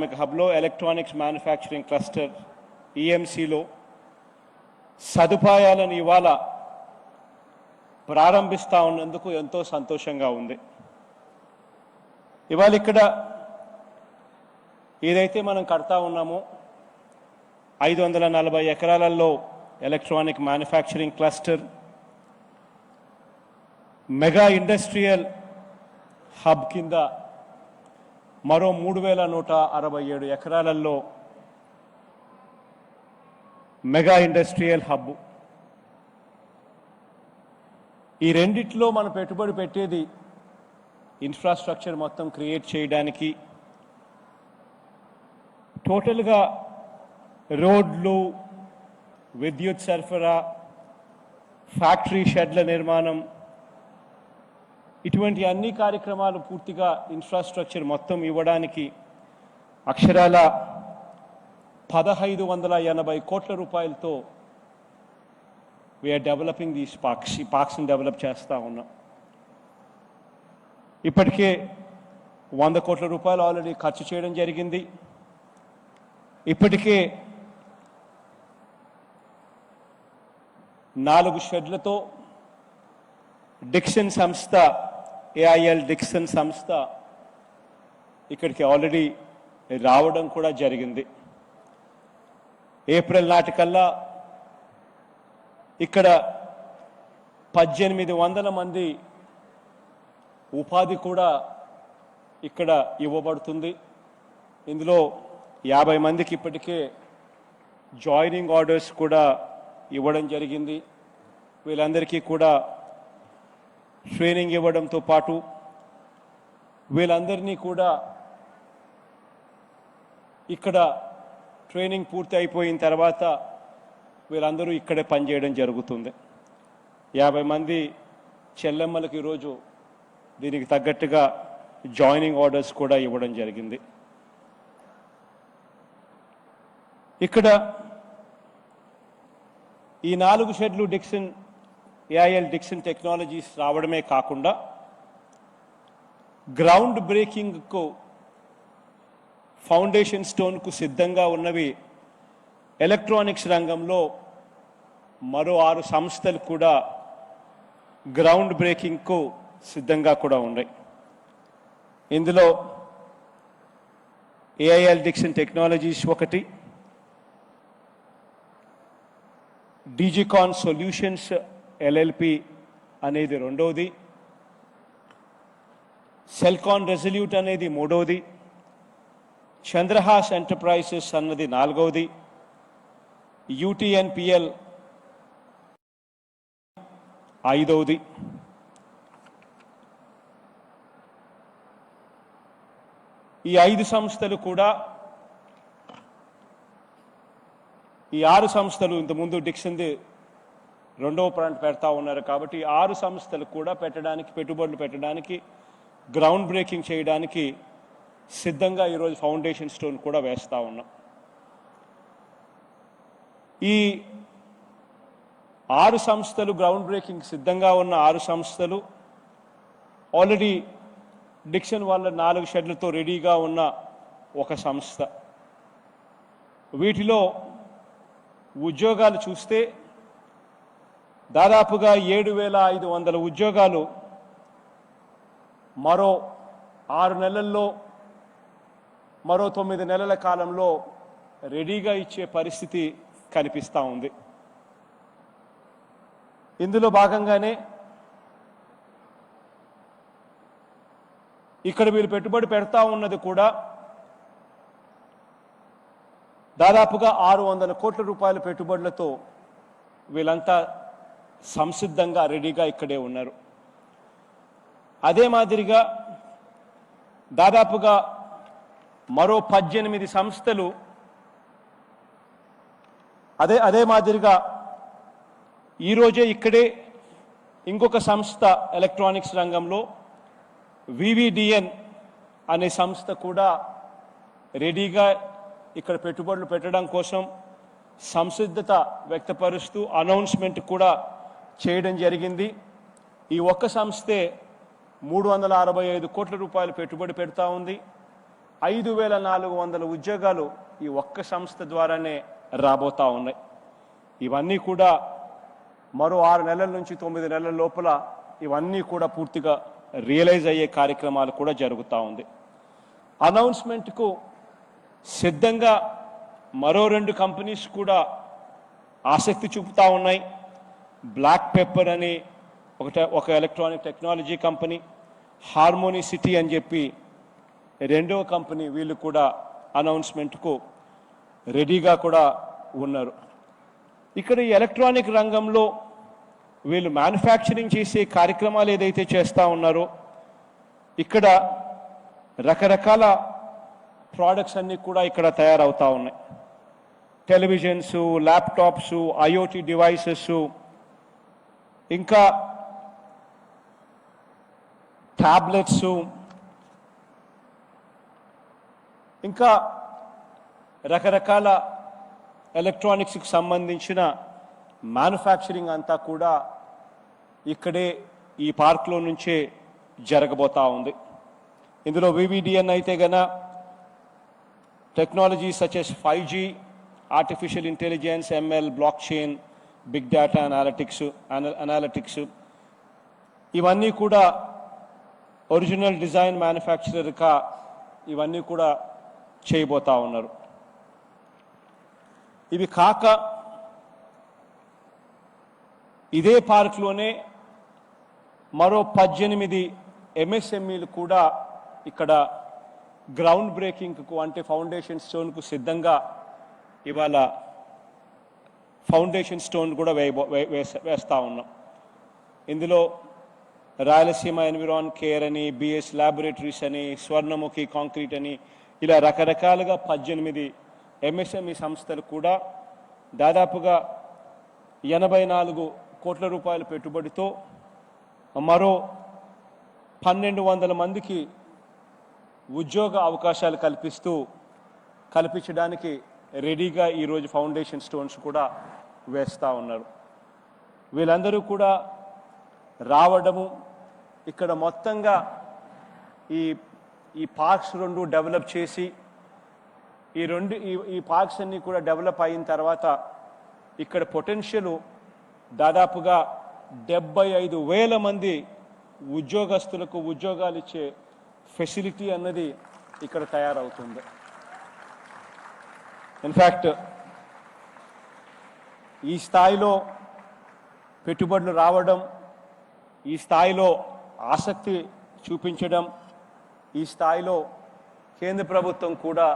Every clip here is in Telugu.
పారిశ్రామిక హబ్లో ఎలక్ట్రానిక్స్ మ్యానుఫ్యాక్చరింగ్ క్లస్టర్ ఈఎంసీలో సదుపాయాలను ఇవాళ ప్రారంభిస్తూ ఉన్నందుకు ఎంతో సంతోషంగా ఉంది. ఇవాళ ఇక్కడ ఏదైతే మనం కడతా ఉన్నామో 540 ఎకరాలలో electronic manufacturing cluster, mega industrial hub కింద మరో 3167 ఎకరాలలో మెగా ఇండస్ట్రియల్ హబ్. ఈ రెండిట్లో మనం పెట్టుబడి పెట్టేది ఇన్ఫ్రాస్ట్రక్చర్ మొత్తం క్రియేట్ చేయడానికి, టోటల్గా రోడ్లు, విద్యుత్ సరఫరా, ఫ్యాక్టరీ షెడ్ల నిర్మాణం, ఇటువంటి అన్ని కార్యక్రమాలు పూర్తిగా ఇన్ఫ్రాస్ట్రక్చర్ మొత్తం ఇవ్వడానికి అక్షరాల 1580 కోట్ల రూపాయలతో వీఆర్ డెవలపింగ్ దీస్ పార్క్స్. ఈ పార్క్స్ని డెవలప్ చేస్తూ ఉన్నాం. ఇప్పటికే 100 కోట్ల రూపాయలు ఆల్రెడీ ఖర్చు చేయడం జరిగింది. ఇప్పటికే 4 షెడ్లతో డిక్సన్ సంస్థ, ఏఐఎల్ డిక్సన్ సంస్థ ఇక్కడికి ఆల్రెడీ రావడం కూడా జరిగింది. ఏప్రిల్ నాటికల్లా ఇక్కడ 1800 మంది ఉపాధి కూడా ఇక్కడ ఇవ్వబడుతుంది. ఇందులో 50 మందికి ఇప్పటికే జాయినింగ్ ఆర్డర్స్ కూడా ఇవ్వడం జరిగింది. వీళ్ళందరికీ కూడా ట్రైనింగ్ ఇవ్వడంతో పాటు వీళ్ళందరినీ కూడా ఇక్కడ ట్రైనింగ్ పూర్తి అయిపోయిన తర్వాత వీళ్ళందరూ ఇక్కడే పనిచేయడం జరుగుతుంది. 50 మంది చెల్లెమ్మలకు ఈరోజు దీనికి తగ్గట్టుగా జాయినింగ్ ఆర్డర్స్ కూడా ఇవ్వడం జరిగింది. ఇక్కడ ఈ 4 షెడ్లు డిక్సన్, ఏఐఎల్ డిక్సన్ టెక్నాలజీస్ రావడమే కాకుండా గ్రౌండ్ బ్రేకింగ్కు, ఫౌండేషన్ స్టోన్కు సిద్ధంగా ఉన్నవి ఎలక్ట్రానిక్స్ రంగంలో మరో 6 సంస్థలు కూడా గ్రౌండ్ బ్రేకింగ్కు సిద్ధంగా కూడా ఉన్నాయి. ఇందులో ఏఐఎల్ డిక్సన్ టెక్నాలజీస్ ఒకటి, డిజికాన్ సొల్యూషన్స్ ఎల్ఎల్పి అనేది రెండవది, సెల్కాన్ రెజల్యూట్ అనేది మూడవది, చంద్రహాస్ ఎంటర్ప్రైజెస్ అన్నది నాలుగవది, యూటీఎన్పిఎల్ ఐదవది. ఈ 5 సంస్థలు కూడా, ఈ 6 సంస్థలు ఇంతకుముందు డిక్సన్ది రెండవ ప్లాంట్ పెడతా ఉన్నారు కాబట్టి 6 సంస్థలు కూడా పెట్టడానికి, పెట్టుబడులు పెట్టడానికి, గ్రౌండ్ బ్రేకింగ్ చేయడానికి సిద్ధంగా ఈరోజు ఫౌండేషన్ స్టోన్ కూడా వేస్తూ ఉన్నాం. ఈ 6 సంస్థలు, గ్రౌండ్ బ్రేకింగ్ సిద్ధంగా ఉన్న 6 సంస్థలు ఆల్రెడీ డిక్సన్ వాళ్ళ 4 షెడ్లతో రెడీగా ఉన్న ఒక సంస్థ. వీటిలో ఉద్యోగాలు చూస్తే దాదాపుగా 7500 ఉద్యోగాలు మరో 6 నెలల్లో, మరో 9 నెలల కాలంలో రెడీగా ఇచ్చే పరిస్థితి కనిపిస్తూ ఉంది. ఇందులో భాగంగానే ఇక్కడ వీళ్ళు పెట్టుబడి పెడతా ఉన్నది కూడా దాదాపుగా 600 కోట్ల రూపాయల పెట్టుబడులతో వీళ్ళంతా సంసిద్ధంగా రెడీగా ఇక్కడే ఉన్నారు. అదే మాదిరిగా దాదాపుగా మరో 18 సంస్థలు అదే మాదిరిగా ఈరోజే ఇక్కడే ఇంకొక సంస్థ ఎలక్ట్రానిక్స్ రంగంలో వివిడిఎన్ అనే సంస్థ కూడా రెడీగా ఇక్కడ పెట్టుబడులు పెట్టడం కోసం సంసిద్ధత వ్యక్తపరుస్తూ అనౌన్స్మెంట్ కూడా చేయడం జరిగింది. ఈ ఒక్క సంస్థే 365 కోట్ల రూపాయలు పెట్టుబడి పెడతా ఉంది. 5,400 ఉద్యోగాలు ఈ ఒక్క సంస్థ ద్వారానే రాబోతా ఉన్నాయి. ఇవన్నీ కూడా మరో 6 నెలల నుంచి 9 నెలల లోపల ఇవన్నీ కూడా పూర్తిగా రియలైజ్ అయ్యే కార్యక్రమాలు కూడా జరుగుతూ ఉంది. అనౌన్స్మెంట్కు సిద్ధంగా మరో 2 కంపెనీస్ కూడా ఆసక్తి చూపుతూ ఉన్నాయి. బ్లాక్ పెప్పర్ అని ఒక electronic technology company, harmony city అని చెప్పి రెండవ కంపెనీ, వీళ్ళు కూడా అనౌన్స్మెంట్కు రెడీగా కూడా ఉన్నారు. ఇక్కడ ఈ ఎలక్ట్రానిక్ రంగంలో వీళ్ళు మ్యానుఫ్యాక్చరింగ్ చేసే కార్యక్రమాలు ఏదైతే చేస్తూ ఉన్నారో ఇక్కడ రకరకాల ప్రోడక్ట్స్ అన్నీ కూడా ఇక్కడ తయారవుతూ ఉన్నాయి. టెలివిజన్స్, ల్యాప్టాప్స్, ఐఓటీ డివైసెస్, ఇంకా ట్యాబ్లెట్స్, ఇంకా రకరకాల ఎలక్ట్రానిక్స్కి సంబంధించిన మ్యానుఫ్యాక్చరింగ్ అంతా కూడా ఇక్కడే ఈ పార్క్లో నుంచే జరగబోతూ ఉంది. ఇందులో వివిడిఎన్ అయితే గన technology such as 5G, artificial intelligence, ML, blockchain, big data analytics ఇవన్నీ కూడా ఒరిజినల్ డిజైన్ మ్యానుఫ్యాక్చరర్గా ఇవన్నీ కూడా చేయబోతా ఉన్నారు. ఇవి కాక ఇదే పార్క్లోనే మరో 18 MSMEలు కూడా ఇక్కడ గ్రౌండ్ బ్రేకింగ్కు అంటే ఫౌండేషన్ స్టోన్కు సిద్ధంగా ఇవాళ ఫౌండేషన్ స్టోన్ కూడా వేస్తూ ఉన్నాం. ఇందులో రాయలసీమ ఎన్విరాన్ కేర్ అని, బిఎస్ ల్యాబొరేటరీస్ అని, స్వర్ణముఖి కాంక్రీట్ అని ఇలా రకరకాలుగా 18 MSME సంస్థలు కూడా దాదాపుగా 84 కోట్ల రూపాయల పెట్టుబడితో మరో 1,200 మందికి ఉద్యోగ అవకాశాలు కల్పించడానికి రెడీగా ఈరోజు ఫౌండేషన్ స్టోన్స్ కూడా వేస్తూ ఉన్నారు. వీళ్ళందరూ కూడా రావడము ఇక్కడ మొత్తంగా ఈ పార్క్స్ 2 డెవలప్ చేసి ఈ పార్క్స్ అన్నీ కూడా డెవలప్ అయిన తర్వాత ఇక్కడ పొటెన్షియల్ దాదాపుగా 75,000 మంది ఉద్యోగస్తులకు ఉద్యోగాలు ఇచ్చే ఫెసిలిటీ అన్నది ఇక్కడ తయారవుతుంది. ఇన్ఫ్యాక్ట్ ఈ స్థాయిలో పెట్టుబడులు రావడం, ఈ స్థాయిలో ఆసక్తి చూపించడం, ఈ స్థాయిలో కేంద్ర ప్రభుత్వం కూడా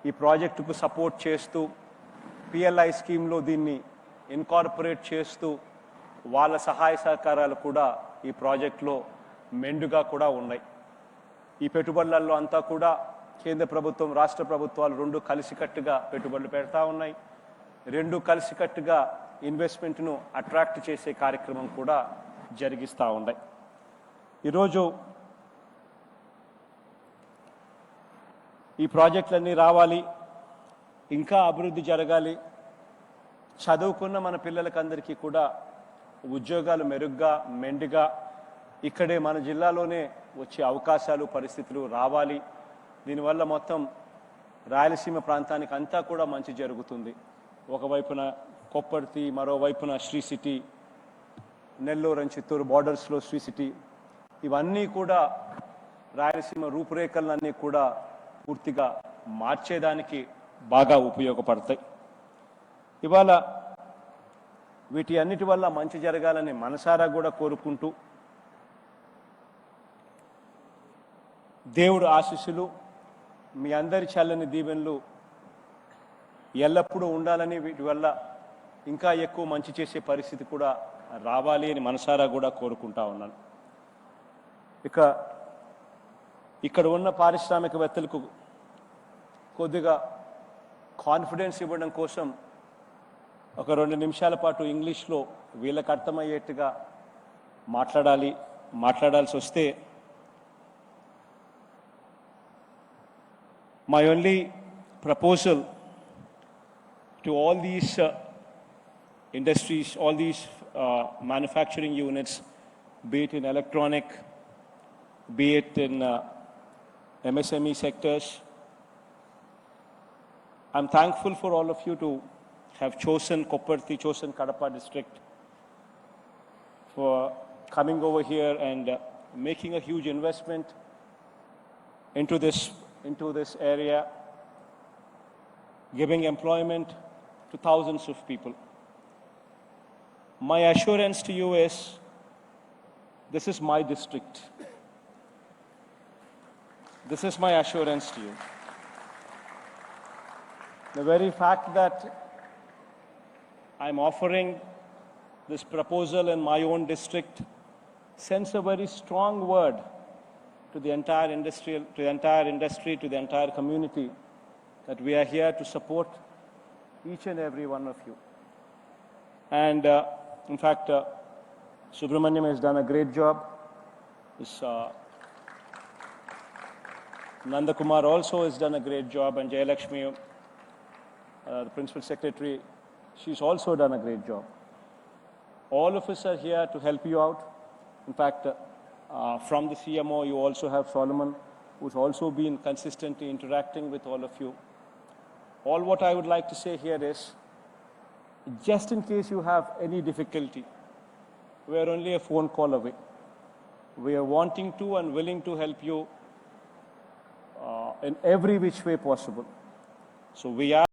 ఈ ప్రాజెక్టుకు సపోర్ట్ చేస్తూ PLI స్కీమ్లో దీన్ని ఇన్కార్పొరేట్ చేస్తూ వాళ్ళ సహాయ సహకారాలు కూడా ఈ ప్రాజెక్టులో మెండుగా కూడా ఉన్నాయి. ఈ పెట్టుబడులలో అంతా కూడా కేంద్ర ప్రభుత్వం, రాష్ట్ర ప్రభుత్వాలు 2 కలిసికట్టుగా పెట్టుబడులు పెడతా ఉన్నాయి. 2 కలిసికట్టుగా ఇన్వెస్ట్మెంట్ను అట్రాక్ట్ చేసే కార్యక్రమం కూడా జరిగిస్తూ ఉన్నాయి. ఈరోజు ఈ ప్రాజెక్టులన్నీ రావాలి, ఇంకా అభివృద్ధి జరగాలి, చదువుకున్న మన పిల్లలకందరికీ కూడా ఉద్యోగాలు మెరుగ్గా మెండుగా ఇక్కడే మన జిల్లాలోనే వచ్చే అవకాశాలు పరిస్థితులు రావాలి. దీనివల్ల మొత్తం రాయలసీమ ప్రాంతానికి అంతా కూడా మంచి జరుగుతుంది. ఒకవైపున కొప్పర్తి, మరోవైపున శ్రీ సిటీ, నెల్లూరు అండ్ చిత్తూరు బార్డర్స్లో శ్రీ సిటీ, ఇవన్నీ కూడా రాయలసీమ రూపురేఖలన్నీ కూడా పూర్తిగా మార్చేదానికి బాగా ఉపయోగపడతాయి. ఇవాళ వీటి అన్నిటి వల్ల మంచి జరగాలని మనసారా కూడా కోరుకుంటూ దేవుడు ఆశీస్సులు, మీ అందరి చల్లని దీవెనలు ఎల్లప్పుడూ ఉండాలని, వీటి వల్ల ఇంకా ఎక్కువ మంచి చేసే పరిస్థితి కూడా రావాలి అని మనసారా కూడా కోరుకుంటా ఉన్నాను. ఇక్కడ ఉన్న పారిశ్రామికవేత్తలకు కొద్దిగా కాన్ఫిడెన్స్ ఇవ్వడం కోసం ఒక 2 నిమిషాల పాటు ఇంగ్లీష్లో వీళ్ళకి అర్థమయ్యేట్టుగా మాట్లాడాల్సి వస్తే, my only proposal to all these industries, all these manufacturing units, be it in electronic, be it in MSME sectors, I'm thankful for all of you to have chosen Kopparthi, chosen Kadapa district for coming over here and making a huge investment into this area, giving employment to thousands of people. My assurance to you is, this is my district. This is my assurance to you. The very fact that I'm offering this proposal in my own district sends a very strong word to the entire industry, to the entire community, that we are here to support each and every one of you. And in fact, Subramaniam has done a great job. Nandakumar also has done a great job, and Jayalakshmi, the Principal Secretary, she's also done a great job. All of us are here to help you out. In fact, from the CMO, you also have Solomon, who's also been consistently interacting with all of you. All what I would like to say here is, just in case you have any difficulty, we are only a phone call away. We are wanting to and willing to help you in every which way possible. So we are